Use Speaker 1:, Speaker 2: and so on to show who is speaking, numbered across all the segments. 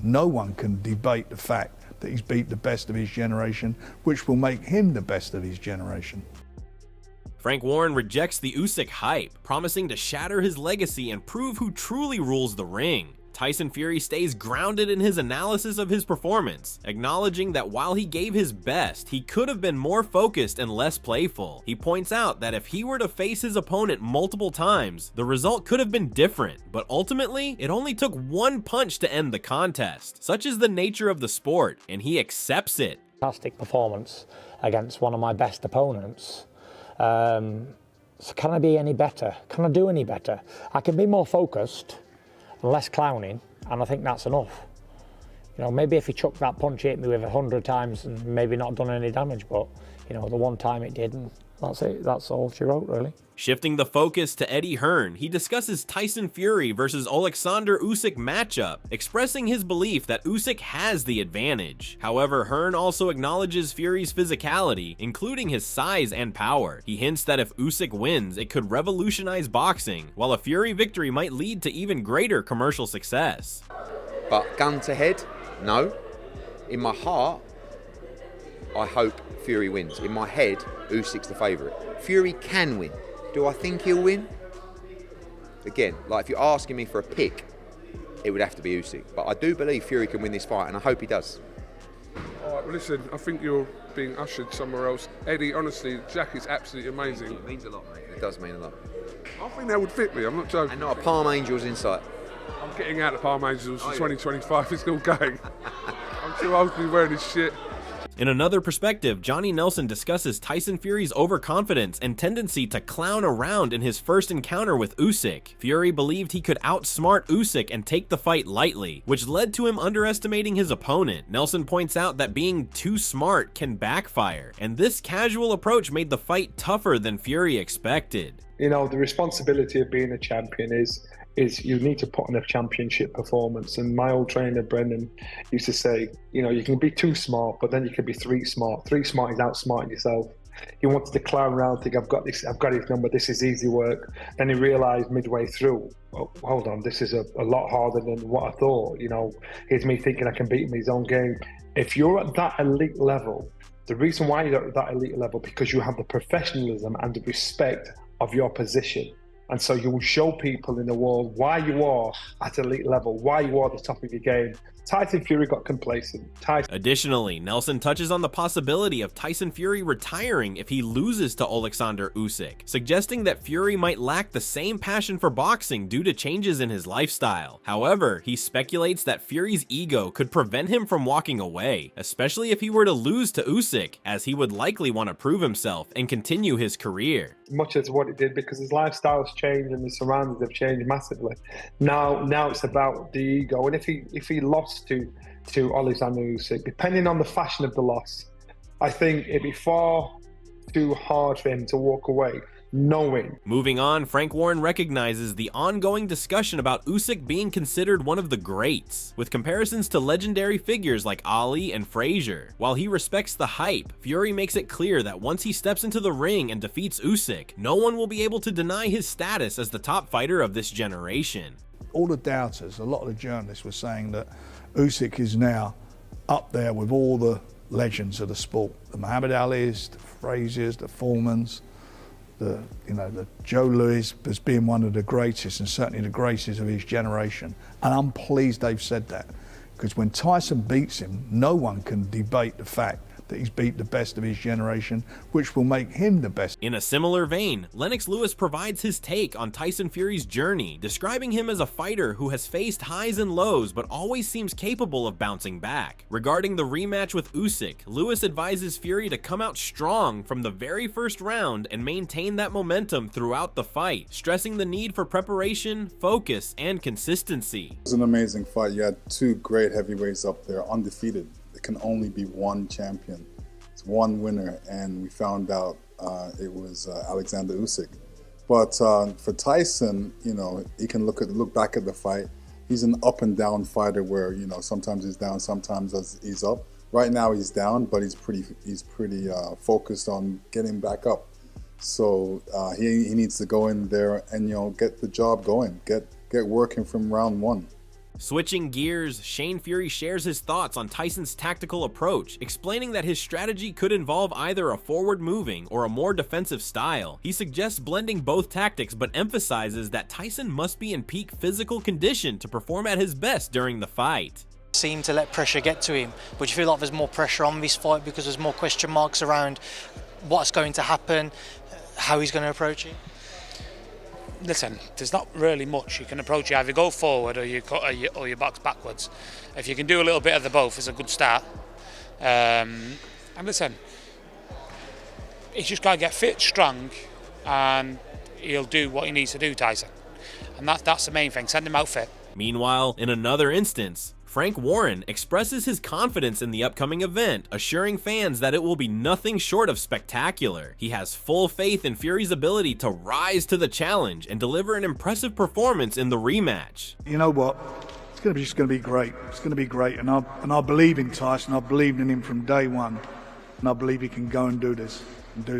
Speaker 1: no one can debate the fact that he's beat the best of his generation, which will make him the best of his generation.
Speaker 2: Frank Warren rejects the Usyk hype, promising to shatter his legacy and prove who truly rules the ring. Tyson Fury stays grounded in his analysis of his performance, acknowledging that while he gave his best, he could have been more focused and less playful. He points out that if he were to face his opponent multiple times, the result could have been different, but ultimately, it only took one punch to end the contest. Such is the nature of the sport, and he accepts it.
Speaker 3: Fantastic performance against one of my best opponents. So can I be any better? Can I do any better? I can be more focused, less clowning, and I think that's enough. You know, maybe if he chucked that punch, hit me with 100 times and maybe not done any damage, but you know, the one time it did, and that's it. That's all she wrote, really.
Speaker 2: Shifting the focus to Eddie Hearn, he discusses Tyson Fury versus Alexander Usyk matchup, expressing his belief that Usyk has the advantage. However, Hearn also acknowledges Fury's physicality, including his size and power. He hints that if Usyk wins, it could revolutionize boxing, while a Fury victory might lead to even greater commercial success.
Speaker 4: But gun to head, no. In my heart, I hope Fury wins. In my head, Usyk's the favourite. Fury can win. Do I think he'll win? Again, like if you're asking me for a pick, it would have to be Usyk. But I do believe Fury can win this fight, and I hope he does.
Speaker 5: All right, well, listen, I think you're being ushered somewhere else. Eddie, honestly, Jack is absolutely amazing.
Speaker 4: It means a lot, mate. It does mean a lot.
Speaker 5: I think that would fit me, I'm not joking.
Speaker 4: And not a Palm Angels in sight.
Speaker 5: I'm getting out of Palm Angels for 2025, it's still going. I'm too old to be wearing this shit.
Speaker 2: In another perspective, Johnny Nelson discusses Tyson Fury's overconfidence and tendency to clown around in his first encounter with Usyk. Fury believed he could outsmart Usyk and take the fight lightly, which led to him underestimating his opponent. Nelson points out that being too smart can backfire, and this casual approach made the fight tougher than Fury expected.
Speaker 6: You know, the responsibility of being a champion is you need to put in a championship performance. And my old trainer, Brendan, used to say, you know, you can be too smart, but then you can be three smart. Three smart is outsmarting yourself. He wanted to clown around, think, I've got his number, this is easy work. Then he realised midway through, oh, hold on, this is a lot harder than what I thought. You know, here's me thinking I can beat him in his own game. If you're at that elite level, the reason why you're at that elite level, because you have the professionalism and the respect of your position. And so you will show people in the world why you are at elite level, why you are the top of your game. Tyson Fury got complacent.
Speaker 2: Additionally, Nelson touches on the possibility of Tyson Fury retiring if he loses to Alexander Usyk, suggesting that Fury might lack the same passion for boxing due to changes in his lifestyle. However, he speculates that Fury's ego could prevent him from walking away, especially if he were to lose to Usyk, as he would likely want to prove himself and continue his career.
Speaker 6: Much as what it did, because his lifestyle's changed and his surroundings have changed massively. Now it's about the ego, and if he lost to Alexander Usyk, depending on the fashion of the loss, I think it'd be far too hard for him to walk away knowing.
Speaker 2: Moving on, Frank Warren recognizes the ongoing discussion about Usyk being considered one of the greats, with comparisons to legendary figures like Ali and Frazier. While he respects the hype, Fury makes it clear that once he steps into the ring and defeats Usyk, no one will be able to deny his status as the top fighter of this generation.
Speaker 1: All the doubters, a lot of the journalists were saying that Usyk is now up there with all the legends of the sport. The Muhammad Alis, the Fraziers, the Foремans, the Joe Louis as being one of the greatest, and certainly the greatest of his generation. And I'm pleased they've said that, because when Tyson beats him, no one can debate the fact that he's beat the best of his generation, which will make him the best.
Speaker 2: In a similar vein, Lennox Lewis provides his take on Tyson Fury's journey, describing him as a fighter who has faced highs and lows but always seems capable of bouncing back. Regarding the rematch with Usyk, Lewis advises Fury to come out strong from the very first round and maintain that momentum throughout the fight, stressing the need for preparation, focus, and consistency.
Speaker 7: It was an amazing fight. You had two great heavyweights up there, undefeated. There can only be one champion. It's one winner, and we found out it was Alexander Usyk. But for Tyson, you know, he can look back at the fight. He's an up and down fighter where, you know, sometimes he's down, sometimes he's up. Right now he's down, but he's pretty focused on getting back up. So he needs to go in there and, you know, get the job going, get working from round one.
Speaker 2: Switching gears, Shane Fury shares his thoughts on Tyson's tactical approach, explaining that his strategy could involve either a forward-moving or a more defensive style. He suggests blending both tactics, but emphasizes that Tyson must be in peak physical condition to perform at his best during the fight.
Speaker 8: Seem to let pressure get to him, but you feel like there's more pressure on this fight because there's more question marks around what's going to happen, how he's going to approach it?
Speaker 9: Listen, there's not really much you can approach. You either go forward or you box backwards. If you can do a little bit of the both, it's a good start. And listen, he's just got to get fit, strong, and he'll do what he needs to do, Tyson. And that's the main thing. Send him out fit.
Speaker 2: Meanwhile, in another instance, Frank Warren expresses his confidence in the upcoming event, assuring fans that it will be nothing short of spectacular. He has full faith in Fury's ability to rise to the challenge and deliver an impressive performance in the rematch.
Speaker 1: You know what? It's just going to be great. It's going to be great. And I believe in Tyson. I believed in him from day one. And I believe he can go and do this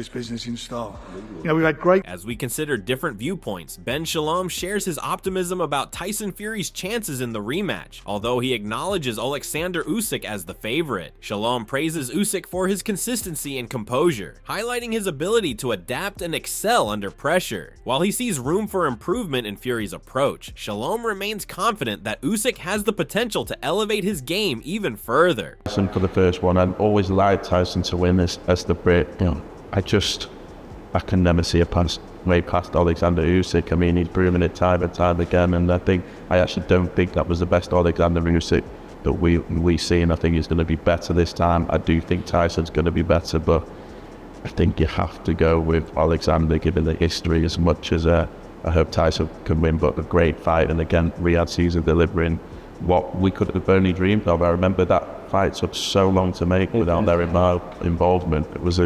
Speaker 1: business in style. You know, we've had great...
Speaker 2: As we consider different viewpoints, Ben Shalom shares his optimism about Tyson Fury's chances in the rematch, although he acknowledges Alexander Usyk as the favorite. Shalom praises Usyk for his consistency and composure, highlighting his ability to adapt and excel under pressure. While he sees room for improvement in Fury's approach, Shalom remains confident that Usyk has the potential to elevate his game even further.
Speaker 10: For the first one, I'd always liked Tyson to win this as the Brit, you know. I can never see a pass way past Alexander Usyk. I mean, he's proven it time and time again, and I actually don't think that was the best Alexander Usyk that we see, and I think he's going to be better this time. I do think Tyson's going to be better, but I think you have to go with Alexander, given the history, as much as I hope Tyson can win, but a great fight, and again, Riyadh Season delivering what we could have only dreamed of. I remember that fight took so long to make without their involvement. It was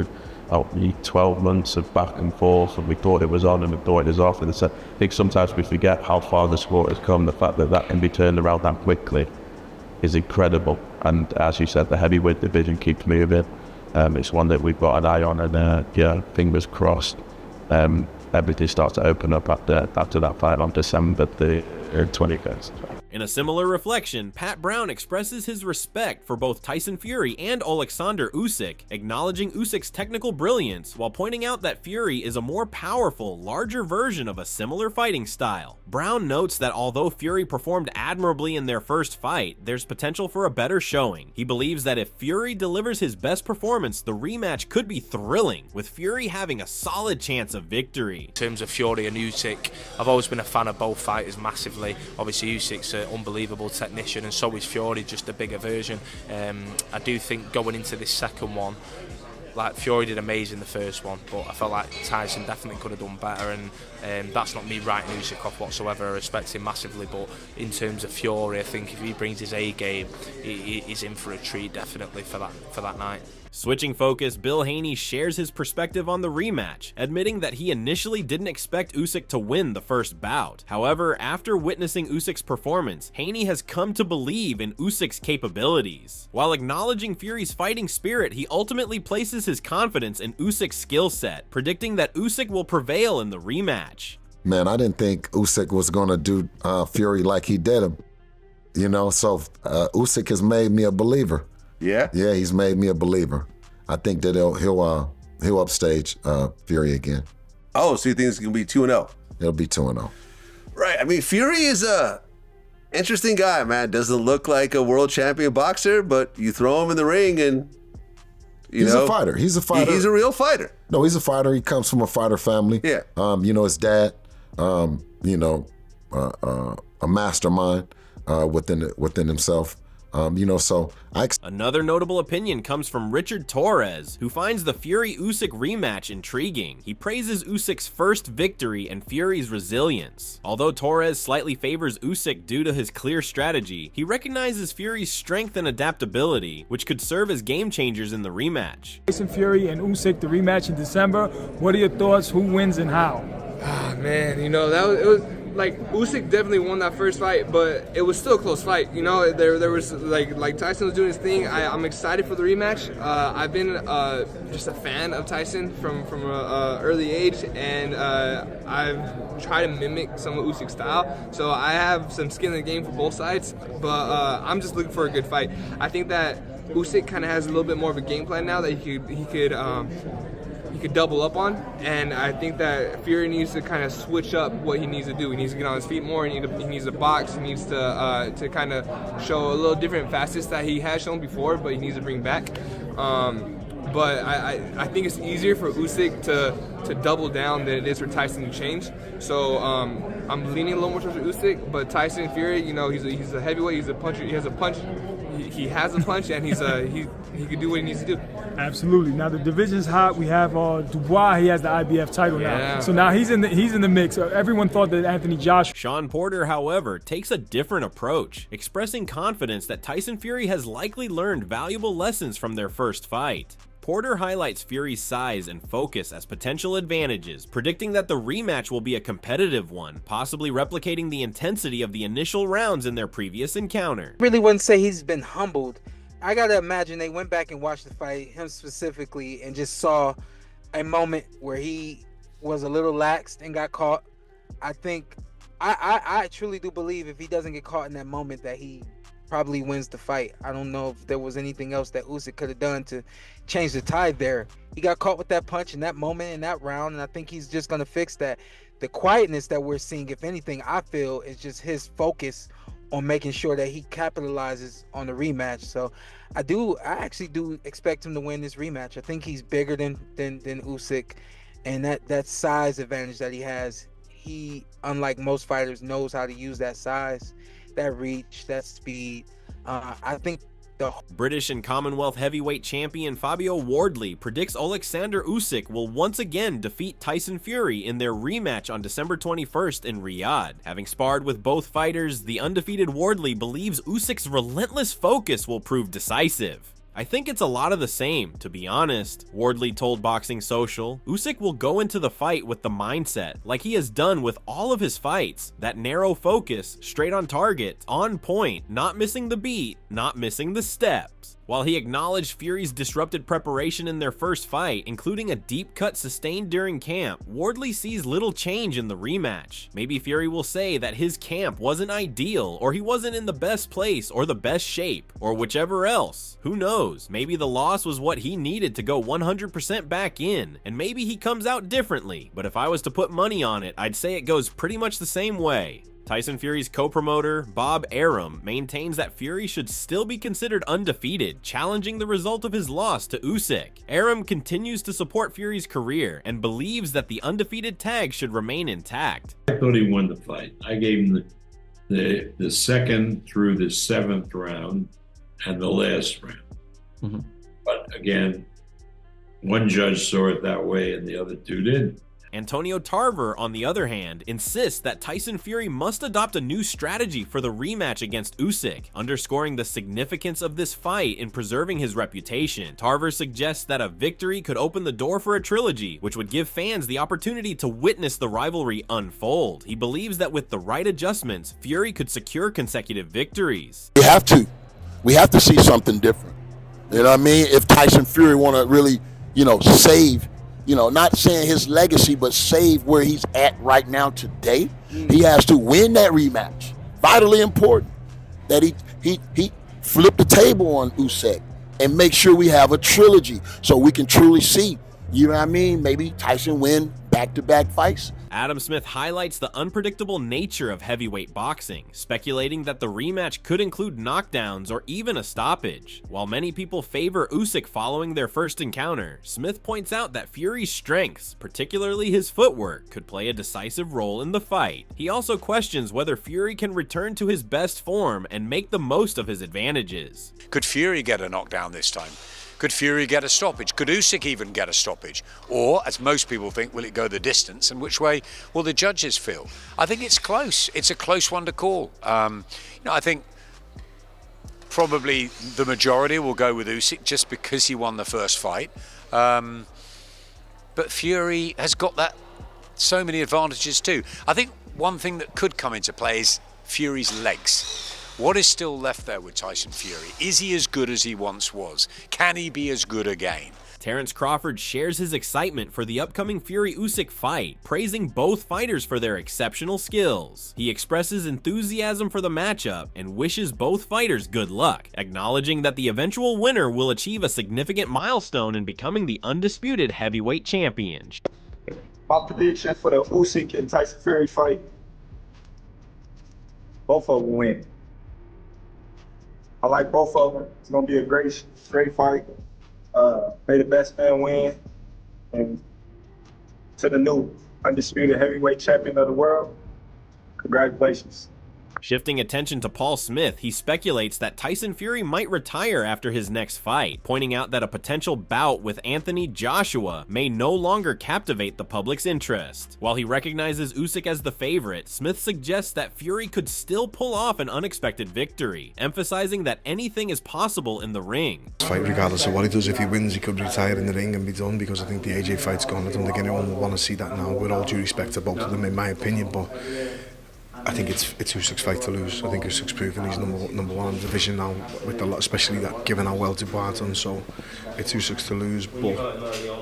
Speaker 10: 12 months of back and forth, and we thought it was on and we thought it was off. And I think sometimes we forget how far the sport has come. The fact that that can be turned around that quickly is incredible. And as you said, the heavyweight division keeps moving. It's one that we've got an eye on, and fingers crossed, everything starts to open up after that fight on December the 21st.
Speaker 2: In a similar reflection, Pat Brown expresses his respect for both Tyson Fury and Alexander Usyk, acknowledging Usyk's technical brilliance while pointing out that Fury is a more powerful, larger version of a similar fighting style. Brown notes that although Fury performed admirably in their first fight, there's potential for a better showing. He believes that if Fury delivers his best performance, the rematch could be thrilling, with Fury having a solid chance of victory.
Speaker 11: In terms of Fury and Usyk, I've always been a fan of both fighters massively. Obviously Usyk's an unbelievable technician, and so is Fury, just a bigger version. I do think going into this second one, like Fury did amazing the first one, but I felt like Tyson definitely could have done better, and that's not me writing Usyk off whatsoever. I respect him massively, but in terms of Fury, I think if he brings his A game, he's in for a treat definitely for that night.
Speaker 2: Switching focus, Bill Haney shares his perspective on the rematch, admitting that he initially didn't expect Usyk to win the first bout. However, after witnessing Usyk's performance, Haney has come to believe in Usyk's capabilities. While acknowledging Fury's fighting spirit, he ultimately places his confidence in Usyk's skill set, predicting that Usyk will prevail in the rematch.
Speaker 12: Man, I didn't think Usyk was going to do Fury like he did him. You know, so Usyk has made me a believer.
Speaker 13: Yeah?
Speaker 12: Yeah, he's made me a believer. I think that he'll upstage Fury again.
Speaker 13: Oh, so you think it's going to be 2-0?
Speaker 12: It'll be 2-0.
Speaker 13: Right. I mean, Fury is a interesting guy, man. Doesn't look like a world champion boxer, but you throw him in the ring and,
Speaker 12: He's a fighter. He's a fighter.
Speaker 13: He's a real fighter.
Speaker 12: No, he's a fighter. He comes from a fighter family.
Speaker 13: Yeah.
Speaker 12: You know, his dad, a mastermind within himself.
Speaker 2: Another notable opinion comes from Richard Torres, who finds the Fury-Usyk rematch intriguing. He praises Usyk's first victory and Fury's resilience. Although Torres slightly favors Usyk due to his clear strategy, he recognizes Fury's strength and adaptability, which could serve as game changers in the rematch.
Speaker 14: Tyson Fury and Usyk, the rematch in December. What are your thoughts? Who wins and how?
Speaker 5: Ah, man, you know, it
Speaker 14: like Usyk definitely won that first fight, but it was still a close fight. You know, there was like Tyson was doing his thing. I'm excited for the rematch. I've been just a fan of Tyson from an early age, and I've tried to mimic some of Usyk's style. So I have some skin in the game for both sides, but I'm just looking for a good fight. I think that Usyk kind of has a little bit more of a game plan now that he could double up on, and I think that Fury needs to kind of switch up what he needs to do. He needs to get on his feet more. He needs to box. He needs to kind of show a little different facets that he has shown before, but he needs to bring back. But I think it's easier for Usyk to double down than it is for Tyson to change. So I'm leaning a little more towards Usyk, but Tyson Fury, you know, he's a heavyweight. He's a puncher. He has a punch. He has a punch, and he can do what he needs to do.
Speaker 15: Absolutely. Now the division's hot. We have Dubois. He has the IBF title now, so now he's in the mix. Everyone thought that Anthony Joshua.
Speaker 2: Sean Porter, however, takes a different approach, expressing confidence that Tyson Fury has likely learned valuable lessons from their first fight. Porter highlights Fury's size and focus as potential advantages, predicting that the rematch will be a competitive one, possibly replicating the intensity of the initial rounds in their previous encounter.
Speaker 16: Really wouldn't say he's been humbled. I gotta imagine they went back and watched the fight, him specifically, and just saw a moment where he was a little laxed and got caught. I think, I truly do believe if he doesn't get caught in that moment that he probably wins the fight. I don't know if there was anything else that Usyk could have done to change the tide there. He got caught with that punch in that moment in that round, and I think he's just going to fix that. The quietness that we're seeing, if anything, I feel is just his focus on making sure that he capitalizes on the rematch. So I actually do expect him to win this rematch. I think he's bigger than Usyk, and that size advantage that he has, he, unlike most fighters, knows how to use that size, that reach, that speed. I think the
Speaker 2: British and Commonwealth heavyweight champion Fabio Wardley predicts Alexander Usyk will once again defeat Tyson Fury in their rematch on December 21st in Riyadh. Having sparred with both fighters, the undefeated Wardley believes Usyk's relentless focus will prove decisive. I think it's a lot of the same, to be honest, Wardley told Boxing Social. Usyk will go into the fight with the mindset, like he has done with all of his fights, that narrow focus, straight on target, on point, not missing the beat, not missing the steps. While he acknowledged Fury's disrupted preparation in their first fight, including a deep cut sustained during camp, Wardley sees little change in the rematch. Maybe Fury will say that his camp wasn't ideal, or he wasn't in the best place or the best shape, or whichever else. Who knows? Maybe the loss was what he needed to go 100% back in, and maybe he comes out differently, but if I was to put money on it, I'd say it goes pretty much the same way. Tyson Fury's co-promoter, Bob Arum, maintains that Fury should still be considered undefeated, challenging the result of his loss to Usyk. Arum continues to support Fury's career and believes that the undefeated tag should remain intact.
Speaker 17: I thought he won the fight. I gave him the second through the seventh round and the last round.
Speaker 10: Mm-hmm.
Speaker 17: But again, one judge saw it that way and the other two didn't.
Speaker 2: Antonio Tarver, on the other hand, insists that Tyson Fury must adopt a new strategy for the rematch against Usyk, underscoring the significance of this fight in preserving his reputation. Tarver suggests that a victory could open the door for a trilogy, which would give fans the opportunity to witness the rivalry unfold. He believes that with the right adjustments, Fury could secure consecutive victories.
Speaker 18: We have to see something different. You know what I mean? If Tyson Fury want to really, save, not saying his legacy, but save where he's at right now today, he has to win that rematch. Vitally important that he flip the table on Usyk and make sure we have a trilogy so we can truly see, maybe Tyson win back-to-back fights.
Speaker 2: Adam Smith highlights the unpredictable nature of heavyweight boxing, speculating that the rematch could include knockdowns or even a stoppage. While many people favor Usyk following their first encounter, Smith points out that Fury's strengths, particularly his footwork, could play a decisive role in the fight. He also questions whether Fury can return to his best form and make the most of his advantages.
Speaker 19: Could Fury get a knockdown this time? Could Fury get a stoppage? Could Usyk even get a stoppage? Or, as most people think, will it go the distance? And which way will the judges feel? I think it's close. It's a close one to call. I think probably the majority will go with Usyk just because he won the first fight. But Fury has got so many advantages too. I think one thing that could come into play is Fury's legs. What is still left there with Tyson Fury? Is he as good as he once was? Can he be as good again?
Speaker 2: Terrence Crawford shares his excitement for the upcoming Fury-Usyk fight, praising both fighters for their exceptional skills. He expresses enthusiasm for the matchup and wishes both fighters good luck, acknowledging that the eventual winner will achieve a significant milestone in becoming the undisputed heavyweight champion.
Speaker 20: My prediction for the Usyk and Tyson Fury fight, both of them win. I like both of them. It's gonna be a great fight. May the best man win, and to the new undisputed heavyweight champion of the world, congratulations.
Speaker 2: Shifting attention to Paul Smith, he speculates that Tyson Fury might retire after his next fight, pointing out that a potential bout with Anthony Joshua may no longer captivate the public's interest. While he recognizes Usyk as the favorite, Smith suggests that Fury could still pull off an unexpected victory, emphasizing that anything is possible in the ring.
Speaker 21: Fight, regardless of what he does, if he wins, he could retire in the ring and be done, because I think the AJ fight's gone. I don't think anyone will want to see that now, with all due respect to both of them, in my opinion, but I think it's Usyk's fight to lose. I think Usyk's proven he's number one in the division now, with a lot, especially that given how well Dubois done. So it's Usyk's to lose, but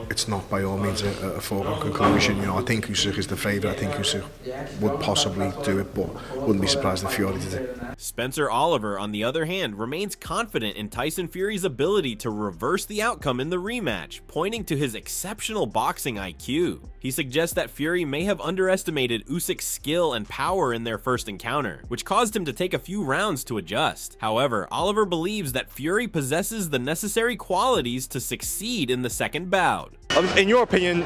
Speaker 21: it's not by all means a foregone conclusion. You know, I think Usyk is the favourite. I think Usyk would possibly do it, but wouldn't be surprised if Fury did it.
Speaker 2: Spencer Oliver, on the other hand, remains confident in Tyson Fury's ability to reverse the outcome in the rematch, pointing to his exceptional boxing IQ. He suggests that Fury may have underestimated Usyk's skill and power in their first encounter, which caused him to take a few rounds to adjust. However, Oliver believes that Fury possesses the necessary qualities to succeed in the second bout.
Speaker 22: In your opinion,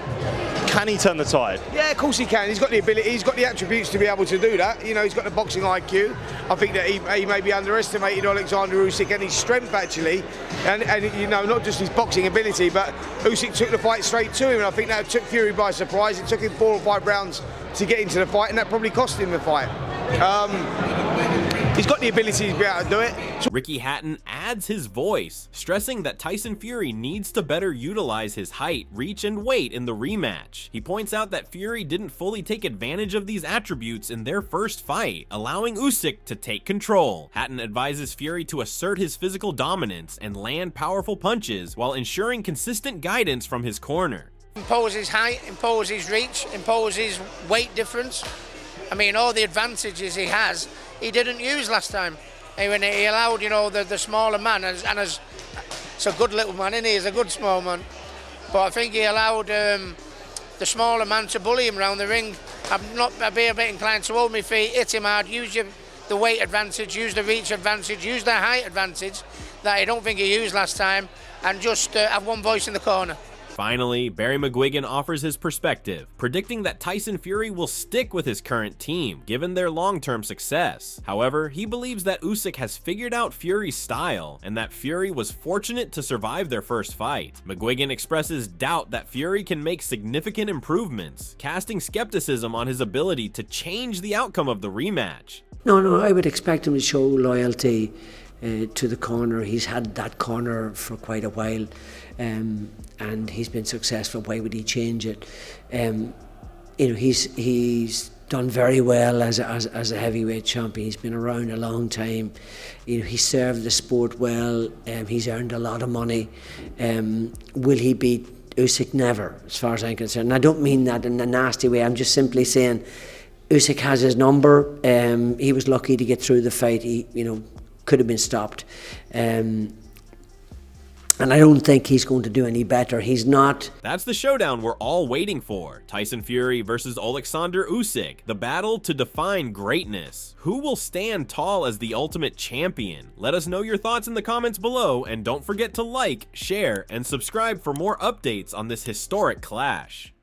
Speaker 22: can he turn the tide?
Speaker 23: Yeah, of course he can. He's got the ability, he's got the attributes to be able to do that. You know, he's got the boxing IQ. I think that he maybe underestimated Alexander Usyk and his strength, actually. And you know, not just his boxing ability, but Usyk took the fight straight to him, and I think that took Fury by surprise. It took him 4 or 5 rounds to get into the fight, and that probably cost him the fight. He's got the ability to be able to do it.
Speaker 2: Ricky Hatton adds his voice, stressing that Tyson Fury needs to better utilize his height, reach, and weight in the rematch. He points out that Fury didn't fully take advantage of these attributes in their first fight, allowing Usyk to take control. Hatton advises Fury to assert his physical dominance and land powerful punches while ensuring consistent guidance from his corner.
Speaker 24: Impose his height, impose his reach, impose his weight difference. I mean, all the advantages he has, he didn't use last time. When he allowed, you know, the smaller man, it's a good little man, isn't he? He's a good small man. But I think he allowed the smaller man to bully him around the ring. I'd be a bit inclined to hold my feet, hit him hard, use the weight advantage, use the reach advantage, use the height advantage that I don't think he used last time, and just have one voice in the corner.
Speaker 2: Finally, Barry McGuigan offers his perspective, predicting that Tyson Fury will stick with his current team, given their long-term success. However, he believes that Usyk has figured out Fury's style, and that Fury was fortunate to survive their first fight. McGuigan expresses doubt that Fury can make significant improvements, casting skepticism on his ability to change the outcome of the rematch.
Speaker 25: No, I would expect him to show loyalty to the corner. He's had that corner for quite a while, and he's been successful. Why would he change it? You know, he's done very well as a heavyweight champion. He's been around a long time. You know, he served the sport well. He's earned a lot of money. Will he beat Usyk? Never, as far as I'm concerned. And I don't mean that in a nasty way. I'm just simply saying Usyk has his number. He was lucky to get through the fight. He, you know, could have been stopped. And I don't think he's going to do any better. He's not.
Speaker 2: That's the showdown we're all waiting for. Tyson Fury versus Alexander Usyk, the battle to define greatness. Who will stand tall as the ultimate champion? Let us know your thoughts in the comments below, and don't forget to like, share, and subscribe for more updates on this historic clash.